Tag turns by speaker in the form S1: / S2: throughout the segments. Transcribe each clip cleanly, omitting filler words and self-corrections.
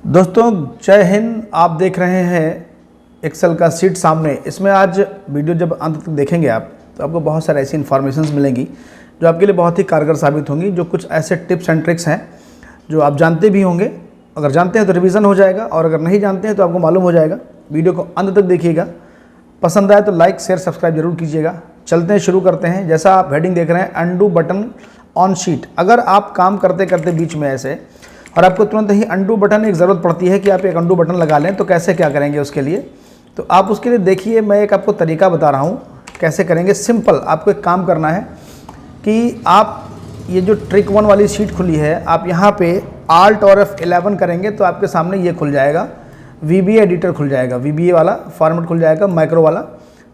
S1: दोस्तों जय हिंद। आप देख रहे हैं एक्सेल का सीट सामने। इसमें आज वीडियो जब अंत तक देखेंगे आप तो आपको बहुत सारी ऐसी इन्फॉर्मेशंस मिलेंगी जो आपके लिए बहुत ही कारगर साबित होंगी। जो कुछ ऐसे टिप्स एंड ट्रिक्स हैं जो आप जानते भी होंगे, अगर जानते हैं तो रिवीजन हो जाएगा और अगर नहीं जानते हैं तो आपको मालूम हो जाएगा। वीडियो को अंत तक देखिएगा, पसंद आए तो लाइक शेयर सब्सक्राइब जरूर कीजिएगा। चलते हैं, शुरू करते हैं। जैसा आप हेडिंग देख रहे हैं, अनडू बटन ऑन शीट। अगर आप काम करते करते बीच में ऐसे और आपको तुरंत ही अनडू बटन एक ज़रूरत पड़ती है कि आप एक अनडू बटन लगा लें, तो कैसे क्या करेंगे उसके लिए, तो आप उसके लिए देखिए मैं एक आपको तरीका बता रहा हूँ कैसे करेंगे। सिंपल आपको एक काम करना है कि आप ये जो ट्रिक 1 वाली शीट खुली है, आप यहाँ पे Alt और F11 करेंगे तो आपके सामने ये खुल जाएगा, VBA एडिटर खुल जाएगा, VBA वाला फॉर्मेट खुल जाएगा, माइक्रो वाला।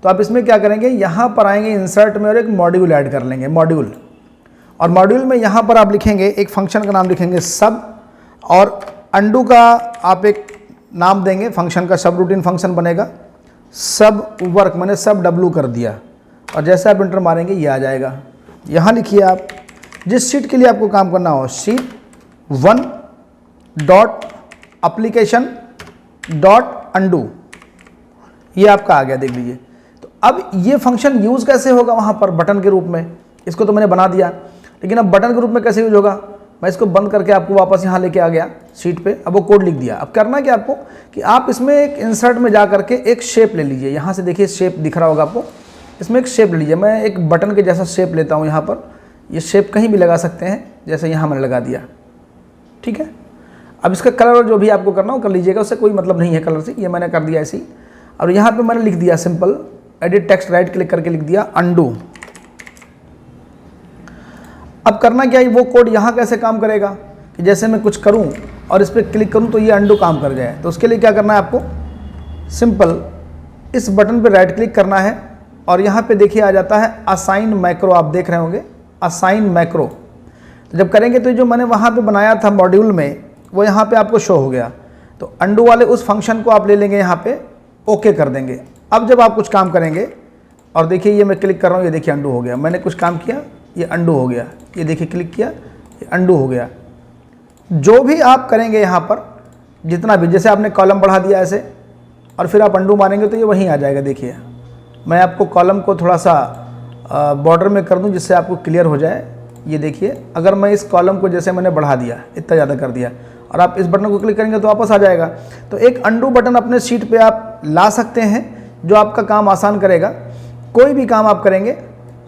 S1: तो आप इसमें क्या करेंगे, यहाँ पर आएंगे इंसर्ट में और एक मॉड्यूल ऐड कर लेंगे, मॉड्यूल। और मॉड्यूल में यहाँ पर आप लिखेंगे एक फंक्शन का नाम लिखेंगे सब, और अनडू का आप एक नाम देंगे, फंक्शन का सब रूटीन फंक्शन बनेगा, सब वर्क मैंने सब W कर दिया। और जैसे आप इंटर मारेंगे ये आ जाएगा। यहाँ लिखिए आप जिस शीट के लिए आपको काम करना हो, sheet 1 dot application dot undo, ये आपका आ गया, देख लीजिए। तो अब ये फंक्शन यूज़ कैसे होगा वहाँ पर बटन के रूप में, इसको तो मैंने बना दिया, लेकिन अब बटन के रूप में कैसे यूज होगा, मैं इसको बंद करके आपको वापस यहाँ लेके आ गया शीट पे। अब वो कोड लिख दिया। अब करना क्या आपको कि आप इसमें एक इंसर्ट में जा करके एक शेप ले लीजिए। यहाँ से देखिए शेप दिख रहा होगा आपको, इसमें एक शेप ले लीजिए। मैं एक बटन के जैसा शेप लेता हूँ यहाँ पर, ये शेप कहीं भी लगा सकते हैं, जैसे यहाँ मैंने लगा दिया, ठीक है। अब इसका कलर जो भी आपको करना हो कर लीजिएगा, उससे कोई मतलब नहीं है कलर से, ये मैंने कर दिया ऐसे ही। और यहाँ पर मैंने लिख दिया simple edit text, right click करके लिख दिया अनडू। अब करना क्या है, वो कोड यहाँ कैसे काम करेगा कि जैसे मैं कुछ करूँ और इस पर क्लिक करूँ तो ये अनडू काम कर जाए। तो उसके लिए क्या करना है आपको, सिंपल इस बटन पे राइट क्लिक करना है और यहाँ पे देखिए आ जाता है असाइन मैक्रो, आप देख रहे होंगे असाइन मैक्रो। तो जब करेंगे तो जो मैंने वहाँ पे बनाया था मॉड्यूल में वो यहाँ पे आपको शो हो गया। तो अनडू वाले उस फंक्शन को आप ले लेंगे, यहाँ पे ओके कर देंगे। अब जब आप कुछ काम करेंगे और देखिए ये मैं क्लिक कर रहा हूँ, ये देखिए अनडू हो गया। मैंने कुछ काम किया, ये अनडू हो गया, ये देखिए क्लिक किया, ये अनडू हो गया। जो भी आप करेंगे यहाँ पर जितना भी, जैसे आपने कॉलम बढ़ा दिया ऐसे और फिर आप अनडू मारेंगे तो ये वहीं आ जाएगा। देखिए मैं आपको कॉलम को थोड़ा सा बॉर्डर में कर दूं जिससे आपको क्लियर हो जाए। ये देखिए अगर मैं इस कॉलम को जैसे मैंने बढ़ा दिया, इतना ज़्यादा कर दिया और आप इस बटन को क्लिक करेंगे तो वापस आ जाएगा। तो एक अनडू बटन अपने शीट पे आप ला सकते हैं जो आपका काम आसान करेगा। कोई भी काम आप करेंगे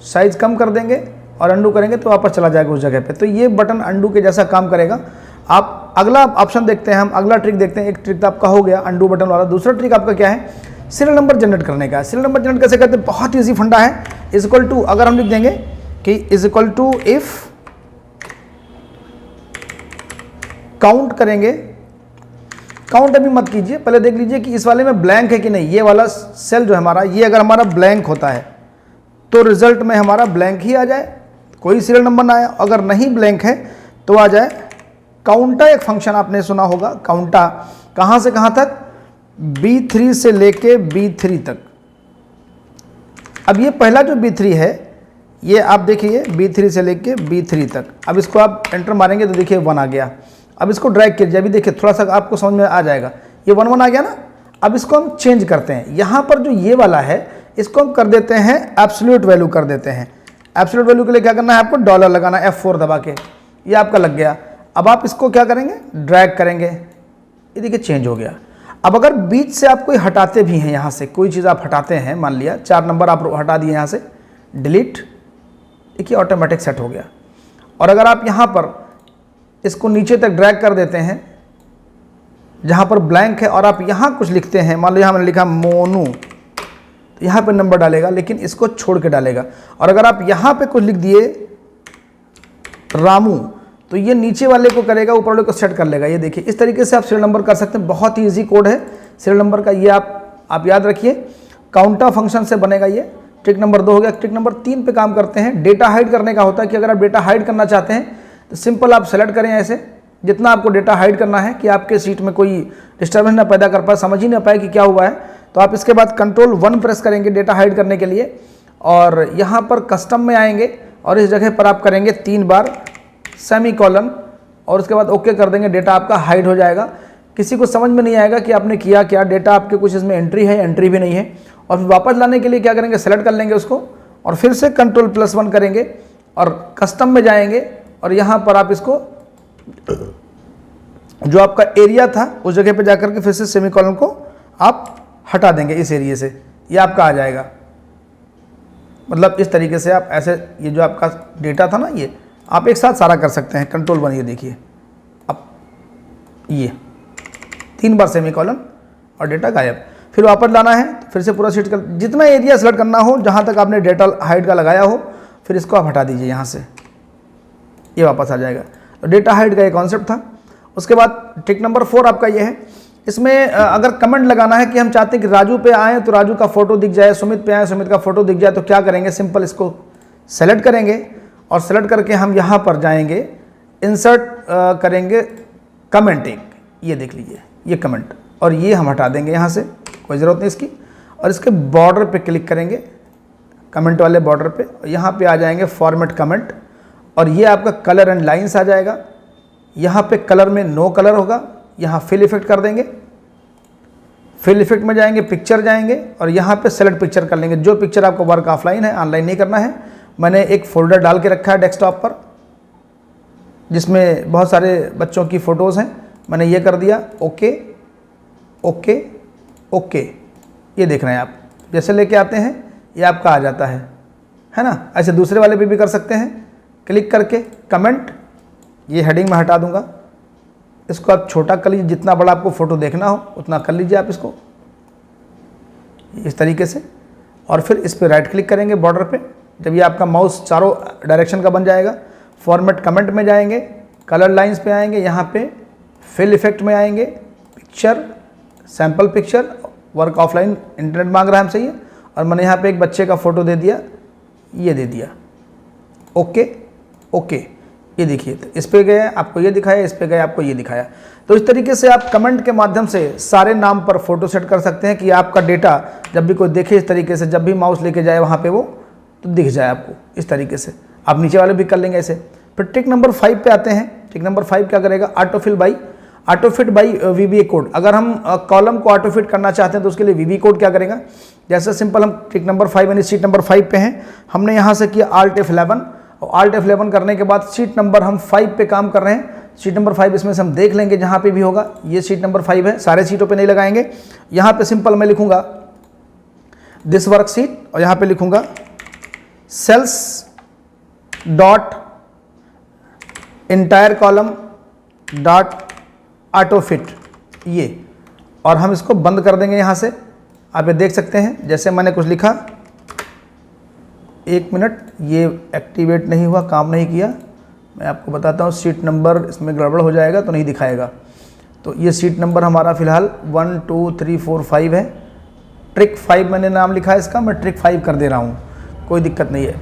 S1: साइज़ कम कर देंगे और अनडू करेंगे तो वापस चला जाएगा उस जगह पे। तो ये बटन अनडू के जैसा काम करेगा। आप अगला ऑप्शन देखते हैं, हम अगला ट्रिक देखते हैं। एक ट्रिक तो आपका हो गया अनडू बटन वाला। दूसरा ट्रिक आपका क्या है, सीरियल नंबर जनरेट करने का है। सीरियल नंबर जनरेट कैसे करते हैं, बहुत ईजी फंडा है। इज इक्वल टू, अगर हम लिख देंगे कि is equal to if count करेंगे, काउंट अभी मत कीजिए, पहले देख लीजिए कि इस वाले में ब्लैंक है कि नहीं। ये वाला सेल जो है हमारा, ये अगर हमारा ब्लैंक होता है तो रिजल्ट में हमारा ब्लैंक ही आ जाए, कोई सीरियल नंबर ना आए। अगर नहीं ब्लैंक है तो आ जाए काउंटा। एक फंक्शन आपने सुना होगा काउंटा, कहाँ से कहाँ तक, B3 से लेके B3 तक। अब ये पहला जो B3 है ये आप देखिए B3 से लेके B3 तक। अब इसको आप एंटर मारेंगे तो देखिए 1 आ गया। अब इसको ड्रैग कीजिए, अभी देखिए थोड़ा सा आपको समझ में आ जाएगा, ये 1 1 आ गया ना। अब इसको हम चेंज करते हैं, यहाँ पर जो ये वाला है इसको हम कर देते हैं एब्सोल्यूट वैल्यू कर देते हैं। एब्सोल्यूट वैल्यू के लिए क्या करना है आपको, डॉलर लगाना, F4 दबा के, ये आपका लग गया। अब आप इसको क्या करेंगे, ड्रैग करेंगे, ये देखिए चेंज हो गया। अब अगर बीच से आप कोई हटाते भी हैं, यहाँ से कोई चीज़ आप हटाते हैं, मान लिया 4 नंबर आप हटा दिए यहाँ से, डिलीट, देखिए ऑटोमेटिक सेट हो गया। और अगर आप यहाँ पर इसको नीचे तक ड्रैग कर देते हैं जहाँ पर ब्लैंक है और आप यहाँ कुछ लिखते हैं, मान लो यहाँ मैंने लिखा मोनू, तो यहाँ पे नंबर डालेगा लेकिन इसको छोड़ के डालेगा। और अगर आप यहाँ पे कुछ लिख दिए रामू, तो ये नीचे वाले को करेगा, ऊपर वाले को सेट कर लेगा। ये देखिए इस तरीके से आप सीरियल नंबर कर सकते हैं। बहुत ही ईजी कोड है सीरियल नंबर का, ये आप याद रखिए। काउंटा फंक्शन से बनेगा ये। ट्रिक नंबर 2 हो गया। ट्रिक नंबर 3 पे काम करते हैं। डेटा हाइड करने का होता है कि अगर आप डेटा हाइड करना चाहते हैं तो सिंपल आप सेलेक्ट करें ऐसे, जितना आपको डेटा हाइड करना है कि आपके सीट में कोई डिस्टर्बेंस ना पैदा कर पाए, समझ ही ना पाए कि क्या हुआ है। तो आप इसके बाद कंट्रोल 1 प्रेस करेंगे डेटा हाइड करने के लिए, और यहाँ पर कस्टम में आएंगे और इस जगह पर आप करेंगे 3 बार सेमी कॉलन और उसके बाद ओके कर देंगे, डेटा आपका हाइड हो जाएगा। किसी को समझ में नहीं आएगा कि आपने किया क्या, डेटा आपके कुछ इसमें एंट्री है, एंट्री भी नहीं है। और फिर वापस लाने के लिए क्या करेंगे, सेलेक्ट कर लेंगे उसको और फिर से Ctrl+1 करेंगे और कस्टम में जाएंगे और यहाँ पर आप इसको जो आपका एरिया था उस जगह पे जाकर के फिर से सेमीकोलन को आप हटा देंगे इस एरिया से, ये आपका आ जाएगा। मतलब इस तरीके से आप ऐसे ये जो आपका डेटा था ना, ये आप एक साथ सारा कर सकते हैं। Ctrl+1, ये देखिए अब ये 3 बार सेमीकोलन और डेटा गायब। फिर वापस लाना है तो फिर से पूरा सीट कर, जितना एरिया सेलेक्ट करना हो जहाँ तक आपने डेटा हाइड का लगाया हो, फिर इसको आप हटा दीजिए यहाँ से, ये वापस आ जाएगा। तो डेटा हाइड का ये कॉन्सेप्ट था। उसके बाद ट्रिक नंबर 4 आपका ये है, इसमें अगर कमेंट लगाना है कि हम चाहते हैं कि राजू पे आए तो राजू का फोटो दिख जाए, सुमित पे आए सुमित का फोटो दिख जाए, तो क्या करेंगे, सिंपल इसको सेलेक्ट करेंगे और सेलेक्ट करके हम यहाँ पर जाएंगे, इंसर्ट करेंगे कमेंटिंग, ये देख लीजिए ये कमेंट, और ये हम हटा देंगे यहाँ से, कोई ज़रूरत नहीं इसकी। और इसके बॉर्डर पे क्लिक करेंगे, कमेंट वाले बॉर्डर पे, और यहाँ पे आ जाएंगे फॉर्मेट कमेंट, और ये आपका कलर एंड लाइंस आ जाएगा। यहाँ पे कलर में नो कलर होगा, यहाँ फिल इफेक्ट कर देंगे, फिल इफेक्ट में जाएंगे, पिक्चर जाएंगे और यहाँ पे सेलेक्ट पिक्चर कर लेंगे। जो पिक्चर आपको वर्क ऑफलाइन है, ऑनलाइन नहीं करना है। मैंने एक फोल्डर डाल के रखा है डेस्कटॉप पर जिसमें बहुत सारे बच्चों की फ़ोटोज़ हैं, मैंने ये कर दिया, ओके ओके ओके। ये देख रहे हैं आप, जैसे लेके आते हैं ये आपका आ जाता है ना। ऐसे दूसरे वाले पे भी कर सकते हैं, क्लिक करके कमेंट, ये हेडिंग में हटा दूंगा, इसको आप छोटा कर लीजिए, जितना बड़ा आपको फ़ोटो देखना हो उतना कर लीजिए आप इसको इस तरीके से। और फिर इस पर राइट क्लिक करेंगे बॉर्डर पे, जब ये आपका माउस चारों डायरेक्शन का बन जाएगा, फॉर्मेट कमेंट में जाएंगे, कलर लाइंस पे आएंगे, यहाँ पे फिल इफेक्ट में आएंगे, picture, sample picture, work offline internet मांग रहा है हमसे ये, और मैंने यहाँ पे एक बच्चे का फ़ोटो दे दिया, ये दे दिया, ओके ओके। ये देखिए, तो इस पे गए आपको ये दिखाया, इस पे गए आपको ये दिखाया। तो इस तरीके से आप कमेंट के माध्यम से सारे नाम पर फोटो सेट कर सकते हैं कि आपका डेटा जब भी कोई देखे इस तरीके से, जब भी माउस लेके जाए वहाँ पे वो तो दिख जाए आपको इस तरीके से। आप नीचे वाले भी कर लेंगे ऐसे। फिर ट्रिक नंबर 5 पे आते हैं। ट्रिक नंबर 5 क्या करेगा, ऑटोफिट बाई VBA कोड। अगर हम कॉलम को ऑटोफिट करना चाहते हैं तो उसके लिए VBA कोड क्या करेगा, जैसे सिंपल हम ट्रिक नंबर 5 यानी सीट नंबर 5 पे हैं, हमने यहाँ से किया Alt F11, और Alt F11 करने के बाद सीट नंबर हम 5 पे काम कर रहे हैं। सीट नंबर 5 इसमें से हम देख लेंगे जहाँ पे भी होगा, ये सीट नंबर 5 है, सारे सीटों पे नहीं लगाएंगे। यहाँ पे सिंपल मैं लिखूंगा दिस वर्कशीट, और यहाँ पे लिखूंगा cells dot entire column dot autofit, ये, और हम इसको बंद कर देंगे यहाँ से। आप ये देख सकते हैं जैसे मैंने कुछ लिखा, 1 मिनट, ये एक्टिवेट नहीं हुआ, काम नहीं किया, मैं आपको बताता हूँ। सीट नंबर इसमें गड़बड़ हो जाएगा तो नहीं दिखाएगा। तो ये सीट नंबर हमारा फ़िलहाल 1 2 3 4 5 है। ट्रिक 5 मैंने नाम लिखा है इसका, मैं ट्रिक 5 कर दे रहा हूँ, कोई दिक्कत नहीं है।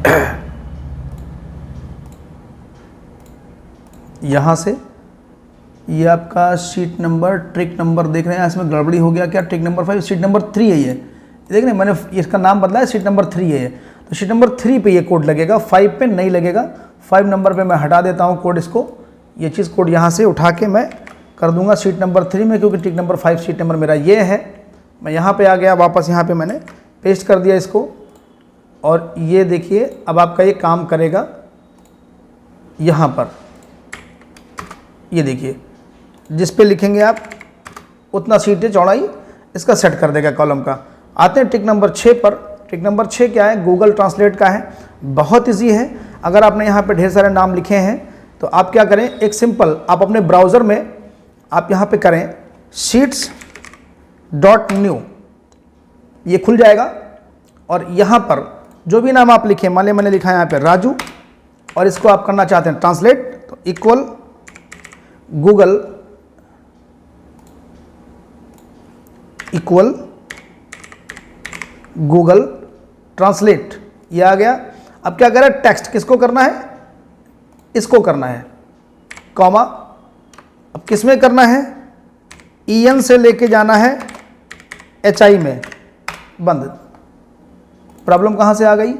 S1: यहाँ से ये आपका सीट नंबर, ट्रिक नंबर देख रहे हैं, इसमें गड़बड़ी हो गया क्या, ट्रिक नंबर 5, सीट नंबर 3 है ये, देख रहे हैं मैंने इसका नाम बदला है, सीट नंबर 3 है ये। तो सीट नंबर 3 पे ये कोड लगेगा, 5 पे नहीं लगेगा। 5 नंबर पे मैं हटा देता हूँ कोड, इसको, ये चीज़ कोड यहाँ से उठा के मैं कर दूंगा सीट नंबर 3 में, क्योंकि ट्रिक नंबर 5 सीट नंबर मेरा ये है। मैं यहाँ पे आ गया, वापस यहाँ पे मैंने पेस्ट कर दिया इसको, और ये देखिए अब आपका ये काम करेगा। यहाँ पर ये देखिए, जिस पे लिखेंगे आप उतना सीट चौड़ाई इसका सेट कर देगा कॉलम का। आते हैं ट्रिक नंबर 6 पर। ट्रिक नंबर 6 क्या है, गूगल ट्रांसलेट का है, बहुत ईजी है। अगर आपने यहाँ पे ढेर सारे नाम लिखे हैं तो आप क्या करें, एक सिंपल आप अपने ब्राउज़र में आप यहाँ पे करें sheets.new, ये खुल जाएगा। और यहाँ पर जो भी नाम आप लिखें, मान लिया मैंने लिखा है यहाँ पे राजू, और इसको आप करना चाहते हैं ट्रांसलेट, तो इक्वल गूगल ट्रांसलेट, ये आ गया। अब क्या करें, टेक्स्ट किसको करना है, इसको करना है, कॉमा, अब किस में करना है, EN से लेके जाना है HI में, बंद। प्रॉब्लम कहाँ से आ गई,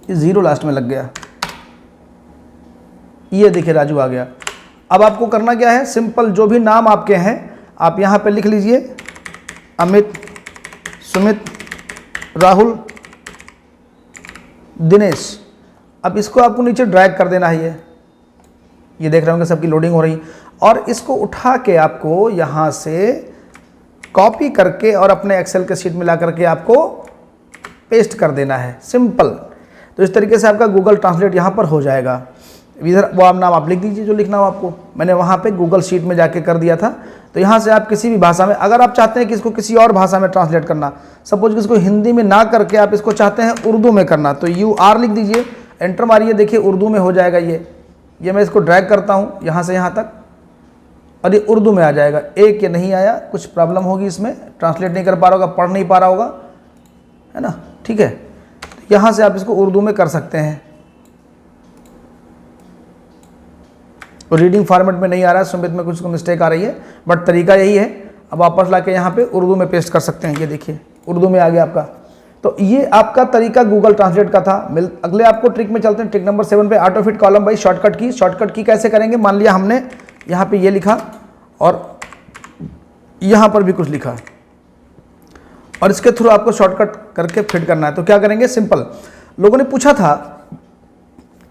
S1: ये 0 लास्ट में लग गया, ये देखिए राजू आ गया। अब आपको करना क्या है, सिंपल जो भी नाम आपके हैं आप यहाँ पे लिख लीजिए, अमित, सुमित, राहुल, दिनेश। अब इसको आपको नीचे ड्रैग कर देना है। ये देख रहे होंगे सबकी लोडिंग हो रही, और इसको उठा के आपको यहाँ से कॉपी करके और अपने एक्सेल के शीट में ला करके आपको पेस्ट कर देना है, सिंपल। तो इस तरीके से आपका गूगल ट्रांसलेट यहाँ पर हो जाएगा। इधर वो आप नाम आप लिख दीजिए जो लिखना हो आपको, मैंने वहाँ पे गूगल शीट में जाके कर दिया था। तो यहाँ से आप किसी भी भाषा में, अगर आप चाहते हैं कि इसको किसी और भाषा में ट्रांसलेट करना, सपोज कि इसको हिंदी में ना करके आप इसको चाहते हैं उर्दू में करना, तो UR लिख दीजिए, एंटर मारिए, देखिए उर्दू में हो जाएगा। ये मैं इसको ड्रैग करता हूँ यहाँ से यहाँ तक, और ये उर्दू में आ जाएगा। एक ये नहीं आया, कुछ प्रॉब्लम होगी इसमें, ट्रांसलेट नहीं कर पा रहा होगा, पढ़ नहीं पा रहा होगा, है ना, ठीक है। तो यहाँ से आप इसको उर्दू में कर सकते हैं। और रीडिंग फॉर्मेट में नहीं आ रहा है, सुमित में कुछ मिस्टेक आ रही है, बट तरीका यही है। अब वापस लाके यहाँ पे उर्दू में पेस्ट कर सकते हैं। ये देखिए उर्दू में आ गया आपका। तो ये आपका तरीका गूगल ट्रांसलेट का था। अगले आपको ट्रिक में चलते हैं, ट्रिक नंबर 7 पे, auto fit column by shortcut की। शॉर्टकट की कैसे करेंगे, मान लिया हमने यहाँ पे ये लिखा और यहाँ पर भी कुछ लिखा, और इसके थ्रू आपको शॉर्टकट करके फिट करना है। तो क्या करेंगे, सिंपल, लोगों ने पूछा था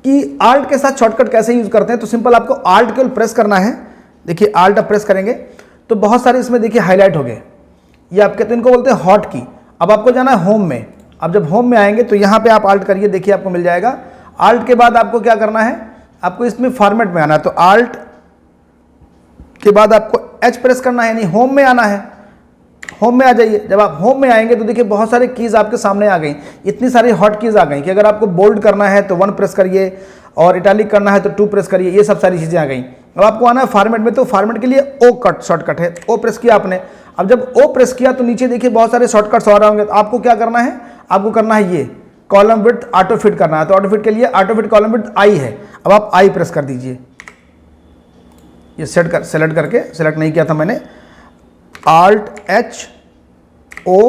S1: कि आल्ट के साथ शॉर्टकट कैसे यूज करते हैं। तो सिंपल आपको आल्ट केवल प्रेस करना है। देखिए आल्ट आप प्रेस करेंगे तो बहुत सारे इसमें देखिए हाईलाइट हो गए, ये आपके, तो इनको बोलते हैं हॉट की। अब आपको जाना है होम में। अब जब होम में आएंगे तो यहाँ पे आप आल्ट करिए, देखिए आपको मिल जाएगा। आल्ट के बाद आपको क्या करना है, आपको इसमें फॉर्मेट में आना है। तो आल्ट के बाद आपको H प्रेस करना है, यानी होम में आना है। होम में आ जाइए। जब आप होम में आएंगे तो देखिए बहुत सारे कीज़ आपके सामने आ गई, इतनी सारी हॉट कीज़ आ गई कि अगर आपको बोल्ड करना है तो 1 प्रेस करिए, और इटैलिक करना है तो 2 प्रेस करिए, ये सब सारी चीज़ें आ गई। अब आपको आना है फॉर्मेट में, तो फॉर्मेट के लिए O कट शॉर्टकट है, O प्रेस किया आपने। अब जब O प्रेस किया तो नीचे देखिए बहुत सारे शॉर्टकट्स आ रहे होंगे। तो आपको क्या करना है, आपको करना है ये कॉलम विड्थ ऑटो फिट करना है। तो ऑटो फिट के लिए auto fit column width I है। अब आप I प्रेस कर दीजिए, ये सेलेक्ट करके, सेलेक्ट नहीं किया था मैंने, Alt H O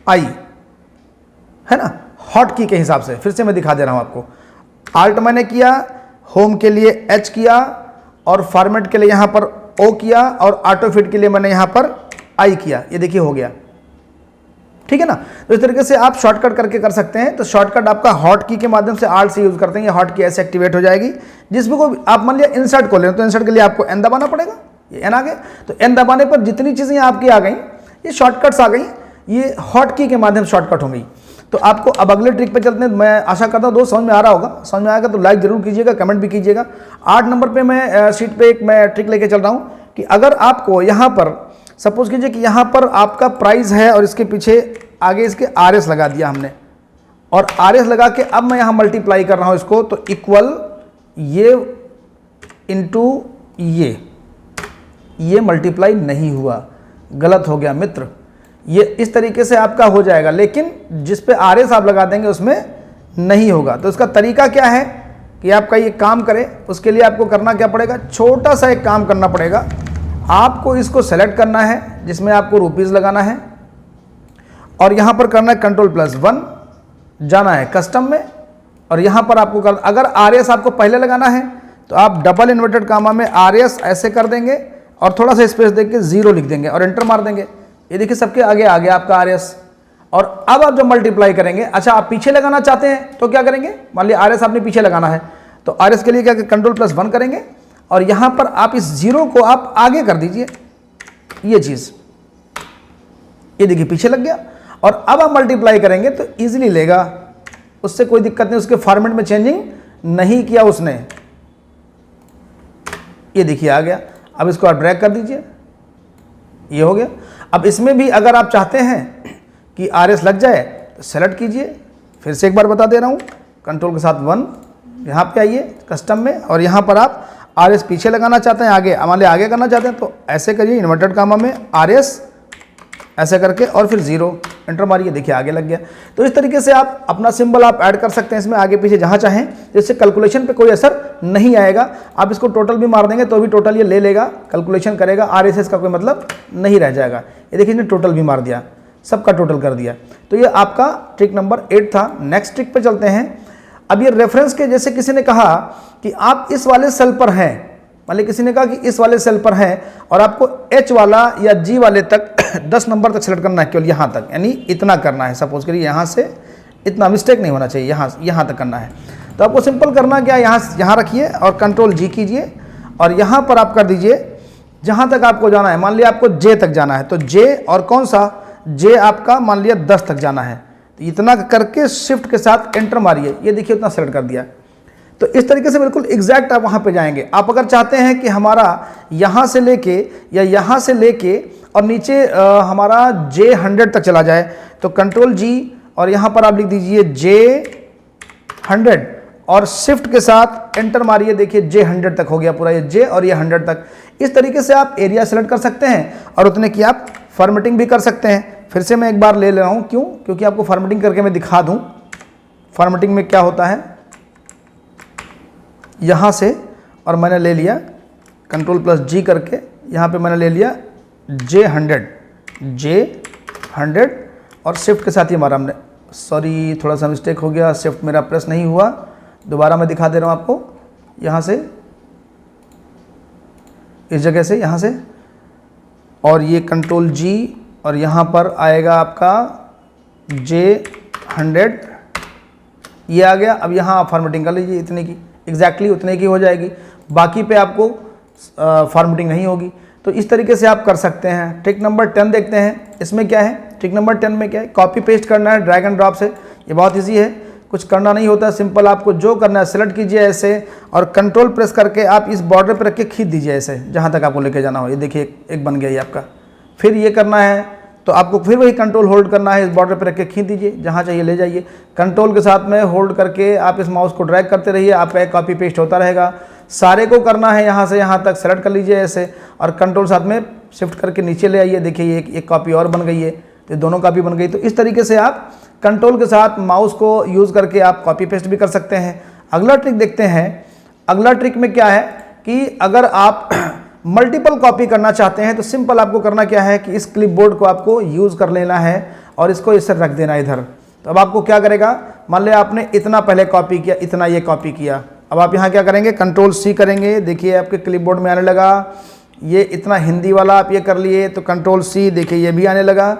S1: I है ना, हॉट की के हिसाब से। फिर से मैं दिखा दे रहा हूं आपको। आल्ट मैंने किया, होम के लिए H किया, और फॉर्मेट के लिए यहां पर O किया, और ऑटो फिट के लिए मैंने यहां पर I किया। ये देखिए हो गया, ठीक है ना। तो इस तरीके से आप शॉर्टकट करके कर सकते हैं। तो शॉर्टकट आपका हॉट की के माध्यम से आल्ट से यूज करते हैं, ये हॉट की ऐसे एक्टिवेट हो जाएगी। जिसमें को आप मान लिया इंसर्ट को लें, तो इंसर्ट के लिए आपको N दबाना पड़ेगा, ये N आ गए। तो N दबाने पर जितनी चीज़ें आपकी आ गई, ये शॉर्टकट्स आ गई, ये हॉट की के माध्यम से शॉर्टकट हो गई। तो आपको अब अगले ट्रिक पे चलते हैं। मैं आशा करता हूँ दोस्त समझ में आ रहा होगा। समझ में आएगा तो लाइक जरूर कीजिएगा, कमेंट भी कीजिएगा। 8 नंबर पे मैं शीट पे एक मैं ट्रिक लेके चल रहा हूँ कि अगर आपको यहाँ पर सपोज कीजिए कि यहाँ पर आपका प्राइस है और इसके पीछे आगे इसके RS लगा दिया हमने, और RS लगा के अब मैं यहाँ मल्टीप्लाई कर रहा हूँ इसको, तो इक्वल ये इंटू ये मल्टीप्लाई नहीं हुआ, गलत हो गया मित्र। ये इस तरीके से आपका हो जाएगा, लेकिन जिस पे RS आप लगा देंगे उसमें नहीं होगा। तो इसका तरीका क्या है कि आपका ये काम करे, उसके लिए आपको करना क्या पड़ेगा, छोटा सा एक काम करना पड़ेगा। आपको इसको सेलेक्ट करना है जिसमें आपको रुपीज़ लगाना है, और यहाँ पर करना है Ctrl+1, जाना है कस्टम में, और यहाँ पर आपको अगर RS आपको पहले लगाना है तो आप डबल इन्वर्टेड कामा में RS ऐसे कर देंगे और थोड़ा सा स्पेस देके 0 लिख देंगे और एंटर मार देंगे। ये देखिए सबके आगे आ गया आपका RS। और अब आप जब मल्टीप्लाई करेंगे, अच्छा आप पीछे लगाना चाहते हैं तो क्या करेंगे, मान लिया RS आपने पीछे लगाना है, तो RS के लिए क्या Ctrl+1 करेंगे, और यहाँ पर आप इस 0 को आप आगे कर दीजिए, ये चीज़, ये देखिए पीछे लग गया। और अब आप मल्टीप्लाई करेंगे तो ईजिली लेगा, उससे कोई दिक्कत नहीं, उसके फॉर्मेट में चेंजिंग नहीं किया उसने। ये देखिए आ गया। अब इसको आप ड्रैग कर दीजिए, ये हो गया। अब इसमें भी अगर आप चाहते हैं कि RS लग जाए तो सेलेक्ट कीजिए, फिर से एक बार बता दे रहा हूँ, कंट्रोल के साथ 1 यहाँ पे आइए कस्टम में, और यहाँ पर आप RS पीछे लगाना चाहते हैं, आगे मान लिया आगे करना चाहते हैं तो ऐसे करिए, इन्वर्टेड कामा में RS ऐसे करके और फिर 0 एंटर मारिए, देखिए आगे लग गया। तो इस तरीके से आप अपना सिंबल आप ऐड कर सकते हैं इसमें आगे पीछे जहाँ चाहें, जिससे कैलकुलेशन पे कोई असर नहीं आएगा। आप इसको टोटल भी मार देंगे तो भी टोटल ये ले लेगा, कैलकुलेशन करेगा, RSS का कोई मतलब नहीं रह जाएगा। ये देखिए इसने टोटल भी मार दिया, सबका टोटल कर दिया। तो ये आपका ट्रिक नंबर 8 था। नेक्स्ट ट्रिक पे चलते हैं। अब ये रेफरेंस के, जैसे किसी ने कहा कि आप इस वाले सेल पर हैं, मान लीजिए किसी ने कहा कि इस वाले सेल पर है और आपको H वाला या G वाले तक 10 नंबर तक सेलेक्ट करना है, केवल यहाँ तक, यानी इतना करना है। सपोज करिए यहाँ से इतना, मिस्टेक नहीं होना चाहिए, यहाँ तक करना है। तो आपको सिंपल करना क्या, यहाँ रखिए और कंट्रोल G कीजिए और यहाँ पर आप कर दीजिए जहाँ तक आपको जाना है। मान लिया आपको J तक जाना है, तो J और कौन सा J आपका मान लिया 10 तक जाना है, तो इतना करके शिफ्ट के साथ एंटर मारिए। ये देखिए उतना सेलेक्ट कर दिया। तो इस तरीके से बिल्कुल एग्जैक्ट आप वहाँ पे जाएंगे। आप अगर चाहते हैं कि हमारा यहाँ से लेके या यहाँ से लेके और नीचे हमारा J100 तक चला जाए, तो कंट्रोल G और यहाँ पर आप लिख दीजिए J100 और शिफ्ट के साथ एंटर मारिए। देखिए J100 तक हो गया पूरा, ये J और ये 100 तक। इस तरीके से आप एरिया सेलेक्ट कर सकते हैं और उतने की आप फॉर्मेटिंग भी कर सकते हैं। फिर से मैं एक बार ले रहा हूँ, क्यों? क्योंकि आपको फॉर्मेटिंग करके मैं दिखा दूँ फॉर्मेटिंग में क्या होता है। यहाँ से और मैंने ले लिया Ctrl+G करके, यहाँ पे मैंने ले लिया J100 और शिफ्ट के साथ ही हमारा हमने, सॉरी थोड़ा सा मिस्टेक हो गया, शिफ्ट मेरा प्रेस नहीं हुआ। दोबारा मैं दिखा दे रहा हूँ आपको, यहाँ से इस जगह से, यहाँ से, और ये कंट्रोल G और यहाँ पर आएगा आपका J100, ये आ गया। अब यहाँ आप फॉर्मेटिंग कर लीजिए, इतने की एग्जैक्टली उतने की हो जाएगी, बाकी पे आपको फॉर्मेटिंग नहीं होगी। तो इस तरीके से आप कर सकते हैं। ट्रिक नंबर 10 देखते हैं, इसमें क्या है। ट्रिक नंबर 10 में क्या है, कॉपी पेस्ट करना है ड्रैग एंड ड्रॉप से। ये बहुत इजी है, कुछ करना नहीं होता, सिंपल आपको जो करना है सेलेक्ट कीजिए ऐसे और कंट्रोल प्रेस करके आप इस बॉर्डर पर रख के खींच दीजिए ऐसे, जहाँ तक आपको लेके जाना हो। ये देखिए एक बन गया ये आपका। फिर ये करना है तो आपको फिर वही कंट्रोल होल्ड करना है, इस बॉर्डर पर रख के खींच दीजिए, जहाँ चाहिए ले जाइए। कंट्रोल के साथ में होल्ड करके आप इस माउस को ड्रैग करते रहिए, आपका एक कॉपी पेस्ट होता रहेगा। सारे को करना है यहाँ से यहाँ तक, सेलेक्ट कर लीजिए ऐसे और कंट्रोल साथ में शिफ्ट करके नीचे ले आइए। देखिए एक कॉपी और बन गई है, तो दोनों कॉपी बन गई। तो इस तरीके से आप कंट्रोल के साथ माउस को यूज़ करके आप कॉपी पेस्ट भी कर सकते हैं। अगला ट्रिक देखते हैं। अगला ट्रिक में क्या है कि अगर आप मल्टीपल कॉपी करना चाहते हैं तो सिंपल आपको करना क्या है कि इस क्लिपबोर्ड को आपको यूज़ कर लेना है और इसको इससे रख देना इधर। तो अब आपको क्या करेगा, मान लिया आपने इतना पहले कॉपी किया, इतना ये कॉपी किया। अब आप यहाँ क्या करेंगे, Ctrl+C करेंगे। देखिए आपके क्लिपबोर्ड में आने लगा, ये इतना हिंदी वाला आप ये कर लिए तो Ctrl+C, देखिए ये भी आने लगा।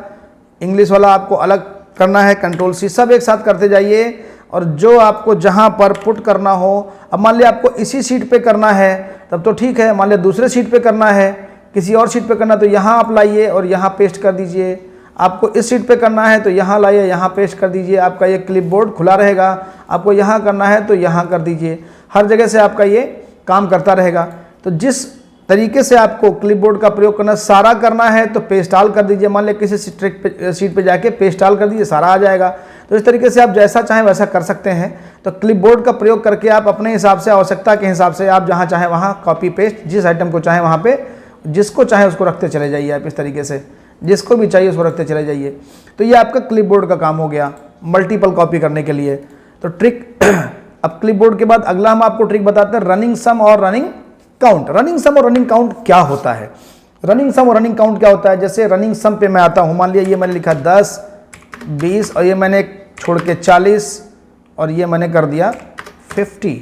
S1: इंग्लिश वाला आपको अलग करना है, Ctrl+C, सब एक साथ करते जाइए और जो आपको जहाँ पर पुट करना हो। अब मान लिया आपको इसी शीट पे करना है तब तो ठीक है, मान लिया दूसरे शीट पे करना है, किसी और शीट पे करना तो यहाँ आप लाइए और यहाँ पेस्ट कर दीजिए। आपको इस शीट पे करना है तो यहाँ लाइए, यहाँ पेस्ट कर दीजिए, आपका ये क्लिपबोर्ड खुला रहेगा। आपको यहाँ करना है तो यहाँ कर दीजिए, हर जगह से आपका ये काम करता रहेगा। तो जिस तरीके से आपको क्लिपबोर्ड का प्रयोग करना, सारा करना है तो पेस्ट ऑल कर दीजिए। मान लिया किसी शीट पे जाके पेस्ट ऑल कर दीजिए, सारा आ जाएगा। तो इस तरीके से आप जैसा चाहें वैसा कर सकते हैं। तो क्लिपबोर्ड का प्रयोग करके आप अपने हिसाब से, आवश्यकता के हिसाब से आप जहाँ चाहें वहाँ कॉपी पेस्ट, जिस आइटम को चाहें वहाँ पे, जिसको चाहे उसको रखते चले जाइए आप। इस तरीके से जिसको भी चाहिए उसको रखते चले जाइए। तो ये आपका क्लिपबोर्ड का काम हो गया मल्टीपल कॉपी करने के लिए। तो ट्रिक अब क्लिपबोर्ड के बाद अगला हम आपको ट्रिक बताते हैं, रनिंग सम और रनिंग काउंट। रनिंग सम और रनिंग काउंट क्या होता है? रनिंग सम और रनिंग काउंट क्या होता है? जैसे रनिंग सम पे मैं आता हूँ, मान लिया ये मैंने लिखा 10, 20 और ये मैंने छोड़ के 40 और ये मैंने कर दिया 50।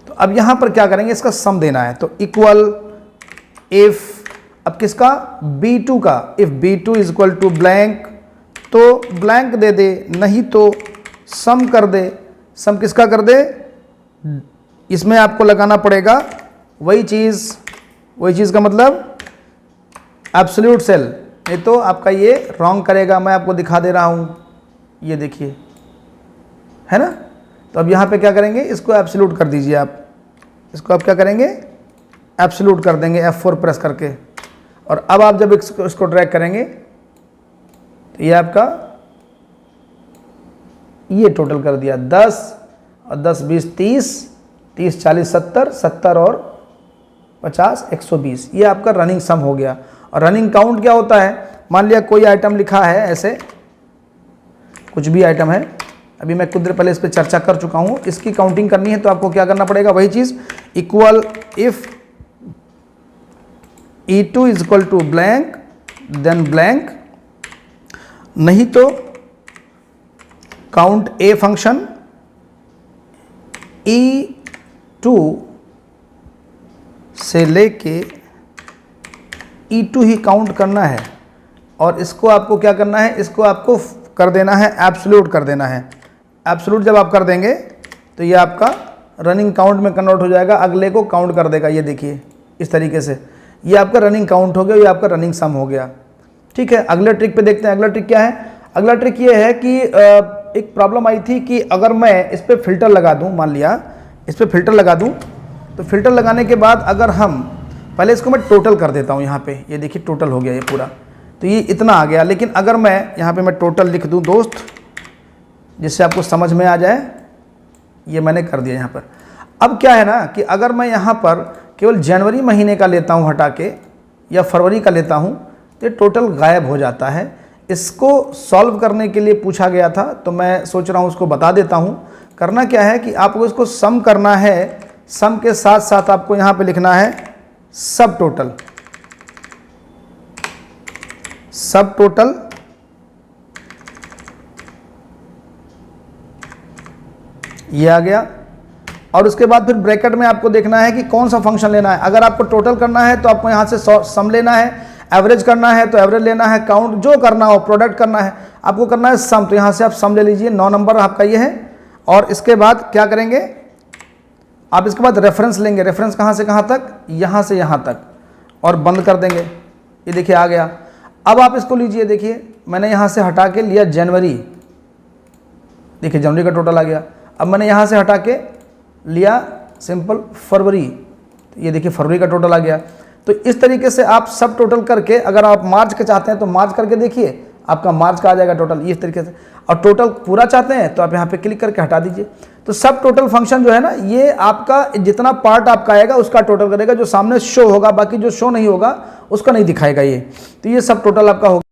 S1: तो अब यहाँ पर क्या करेंगे, इसका सम देना है। तो इक्वल इफ, अब किसका, B2 का, if B2 is equal to blank, तो ब्लैंक दे दे, नहीं तो सम कर दे। सम किसका कर दे, इसमें आपको लगाना पड़ेगा वही चीज़ का मतलब एब्सोल्यूट सेल, नहीं तो आपका ये रॉन्ग करेगा। मैं आपको दिखा दे रहा हूँ, ये देखिए, है ना। तो अब यहाँ पे क्या करेंगे, इसको एब्सोल्यूट कर दीजिए आप। इसको आप क्या करेंगे, एब्सोल्यूट कर देंगे F4 प्रेस करके। और अब आप जब इसको ड्रैग करेंगे तो ये आपका ये टोटल कर दिया 10 और 10 20 30, 30 40 70, 70 और 50 120। ये आपका रनिंग सम हो गया। और रनिंग काउंट क्या होता है, मान लिया कोई आइटम लिखा है, ऐसे कुछ भी आइटम है, अभी मैं कुछ देर पहले इस पर चर्चा कर चुका हूँ। इसकी काउंटिंग करनी है तो आपको क्या करना पड़ेगा, वही चीज़, equal if E2 is equal to blank then blank, नहीं तो काउंट ए फंक्शन E2 से लेके E2 ही काउंट करना है और इसको आपको क्या करना है, इसको आपको कर देना है एब्सोल्यूट कर देना है। एब्सोल्यूट जब आप कर देंगे तो ये आपका रनिंग काउंट में कन्वर्ट हो जाएगा, अगले को काउंट कर देगा। ये देखिए इस तरीके से ये आपका रनिंग काउंट हो गया, ये आपका रनिंग सम हो गया। ठीक है, अगले ट्रिक पे देखते हैं। अगला ट्रिक क्या है? अगला ट्रिक ये है कि एक प्रॉब्लम आई थी कि अगर मैं इस पर फिल्टर लगा दूं, मान लिया इस पर फिल्टर लगा दूं, तो फिल्टर लगाने के बाद अगर हम पहले इसको मैं टोटल कर देता हूं। यहाँ पे ये देखिए टोटल हो गया ये पूरा, तो ये इतना आ गया। लेकिन अगर मैं यहाँ पे मैं टोटल लिख दूं दोस्त, जिससे आपको समझ में आ जाए, ये मैंने कर दिया यहाँ पर। अब क्या है ना कि अगर मैं यहाँ पर केवल जनवरी महीने का लेता हूँ हटा के या फरवरी का लेता हूँ तो ये टोटल गायब हो जाता है। इसको सॉल्व करने के लिए पूछा गया था, तो मैं सोच रहा हूँ उसको बता देता हूँ। करना क्या है कि आपको इसको सम करना है, सम के साथ साथ आपको यहाँ पे लिखना है सब टोटल। सब टोटल ये आ गया और उसके बाद फिर ब्रैकेट में आपको देखना है कि कौन सा फंक्शन लेना है। अगर आपको टोटल करना है तो आपको यहाँ से सम लेना है, एवरेज करना है तो एवरेज लेना है, काउंट जो करना हो, प्रोडक्ट करना है, आपको करना है सम। तो यहाँ से आप सम ले लीजिए, 9 नंबर आपका ये है। और इसके बाद क्या करेंगे आप, इसके बाद रेफरेंस लेंगे। रेफरेंस कहाँ से कहाँ तक? यहाँ से यहाँ तक, और बंद कर देंगे। ये देखिए आ गया। अब आप इसको लीजिए, देखिए मैंने यहाँ से हटा के लिया जनवरी, देखिए जनवरी का टोटल आ गया। अब मैंने यहाँ से हटा के लिया सिंपल फरवरी, ये देखिए फरवरी का टोटल आ गया। तो इस तरीके से आप सब टोटल करके, अगर आप मार्च के चाहते हैं तो मार्च करके देखिए, आपका मार्च का आ जाएगा टोटल इस तरीके से। और टोटल पूरा चाहते हैं तो आप यहाँ पे क्लिक करके हटा दीजिए। तो सब टोटल फंक्शन जो है ना, ये आपका जितना पार्ट आपका आएगा उसका टोटल करेगा, जो सामने शो होगा, बाकी जो शो नहीं होगा उसका नहीं दिखाएगा ये। तो ये सब टोटल आपका होगा।